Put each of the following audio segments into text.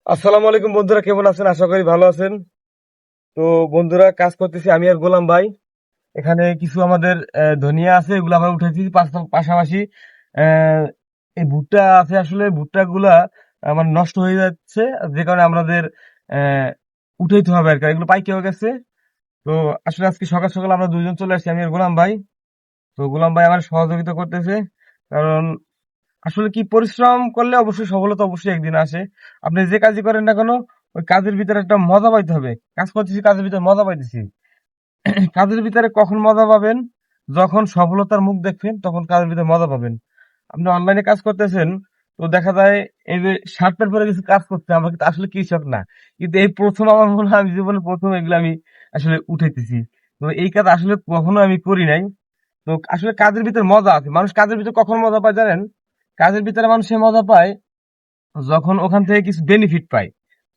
আসসালামু আলাইকুম বন্ধুরা, কেমন আছেন? আশা করি ভালো আছেন। তো বন্ধুরা, কাজ করতেছি আমি আর গোলাম ভাই। এখানে কিছু আমাদের ধনিয়া আছে, এগুলো আমরা উঠেছি। পাশাপাশি আহ, এই ভুট্টা আছে। আসলে ভুট্টা গুলা আমার নষ্ট হয়ে যাচ্ছে, যে কারণে আমাদের আহ, উঠাইতে হবে আর কি। এগুলো পাইকে হয়ে গেছে। তো আসলে আজকে সকাল সকাল আমরা দুইজন চলে আসছি, আমি আর গোলাম ভাই। তো গোলাম ভাই আমার সহযোগিতা করতেছে, কারণ আসলে কি, পরিশ্রম করলে অবশ্যই সফলতা অবশ্যই একদিন আসে। আপনি যে কাজই করেন না কেন, ওই কাজের ভিতরে একটা মজা পাইতে হবে। কাজ করতেছি, কাজের ভিতরে মজা পাইতেছি। কাজের ভিতরে কখন মজা পাবেন? যখন সফলতার মুখ দেখবেন, তখন কাজের ভিতরে মজা পাবেন। আপনি অনলাইনে কাজ করতেছেন, তো দেখা যায় এই যে শার্ট প্যান্ট পরে কিছু কাজ করতে, আমরা কিন্তু আসলে কৃষক না। কিন্তু এই প্রথম আমার মনে হয়, আমি জীবনে প্রথম এগুলো আমি আসলে উঠাইতেছি। তো এই কাজ আসলে কখনো আমি করি নাই। তো আসলে কাজের ভিতরে মজা আছে। মানুষ কাজের ভিতরে কখন মজা পায় জানেন? কাজের ভিতরে মানুষের মজা পায় যখন ওখান থেকে কিছু বেনিফিট পায়,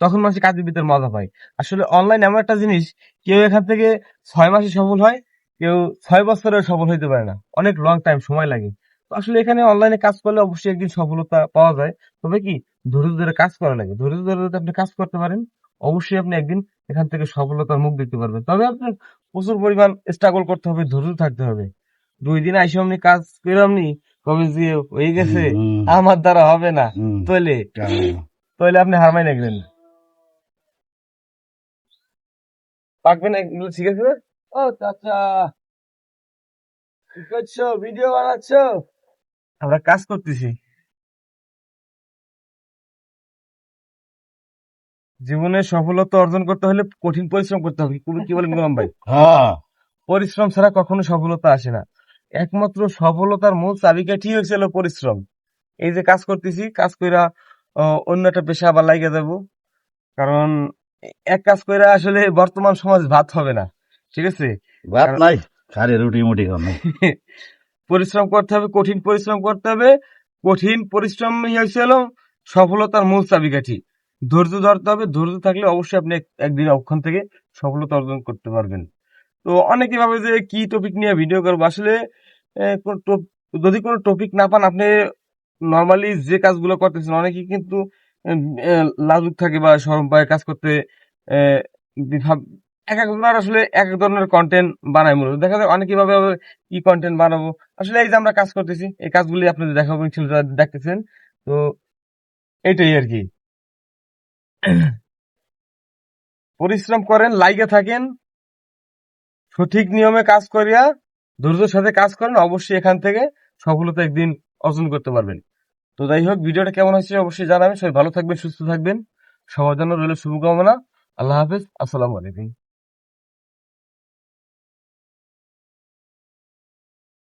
তখন মানুষ কাজের ভিতরে মজা পায়। আসলে অনলাইন এমন একটা জিনিস, কেউ এখান থেকে 6 মাসে সফল হয়, কেউ 6 বছরেও সফল হইতে পারে না। অনেক লং টাইম সময় লাগে। তো আসলে এখানে অনলাইনে কাজ করলে অবশ্যই একদিন সফলতা পাওয়া যায়। তবে কি, ধৈর্য ধরে কাজ করা লাগে। ধৈর্য ধরে যদি আপনি কাজ করতে পারেন, অবশ্যই আপনি একদিন এখান থেকে সফলতার মুখ দেখতে পারবেন। তবে আপনার প্রচুর পরিমাণ স্ট্রাগল করতে হবে, ধৈর্য থাকতে হবে। 2 দিন আইসে আপনি কাজ করে আপনি কবে যে হয়ে গেছে, হুম আমার দ্বারা হবে না, হুম তাইলে আহ, তাইলে আপনি হার মাইনে গেলেন। পাকবে না এগুলো, ঠিক আছে না? ও চাচা, কি করছো? ভিডিও বানাচ্ছো? আমরা কাজ করতেছি। জীবনে সফলতা অর্জন করতে হলে কঠিন পরিশ্রম করতে হবে। কি বলেন গোলাম ভাই? হ্যাঁ পরিশ্রম ছাড়া কখনো সফলতা আসে না। একমাত্র সফলতার মূল চাবিকাঠি হয়েছিল পরিশ্রম। এই যে কাজ করতেছি, কাজ কইরা অন্য একটা পেশা আবার লাগিয়ে যাব। কারণ এক কাজ কইরা আসলে বর্তমান সমাজ ভাত হবে না, ঠিক আছে? ভাত কারণ নাই, খালি রুটি মুটি খাও নাই। পরিশ্রম করতে হবে, কঠিন পরিশ্রম করতে হবে। কঠিন পরিশ্রমই হয়েছিল সফলতার মূল চাবিকাঠি। ধৈর্য ধরতে হবে। ধৈর্য থাকলে অবশ্যই আপনি একদিন ওখান থেকে সফলতা অর্জন করতে পারবেন। তো অনেকে ভাবে যে কি টপিক নিয়ে ভিডিও করবো। আসলে যদি কোনো টপিক না পান, আপনি নর্মালি যে কাজগুলো করতেছেন, অনেকেই কিন্তু লাজুক থাকে বা শরম পায় কাজ করতে। আহ, বিভাব- এক একজনের আসলে এক এক ধরনের কন্টেন্ট বানায়। মূলত দেখা যায় অনেকে ভাবে কি কন্টেন্ট বানাবো। আসলে এই যে আমরা কাজ করতেছি, এই কাজগুলি আপনাদের দেখাবো ইনশাল্লাহ, যারা দেখতেছেন। তো এটাই আর কি। পরিশ্রম করেন, লাইগে থাকেন, সঠিক নিয়মে কাজ করিয়া ধৈর্যের সাথে কাজ করেন, অবশ্যই এখান থেকে সফলতা একদিন অর্জন করতে পারবেন। তো যাই হোক, ভিডিওটা কেমন হয়েছে অবশ্যই জানাবেন। সবাই ভালো থাকবেন, সুস্থ থাকবেন। সবার জন্য রইল শুভকামনা। আল্লাহ হাফেজ, আসসালামু আলাইকুম।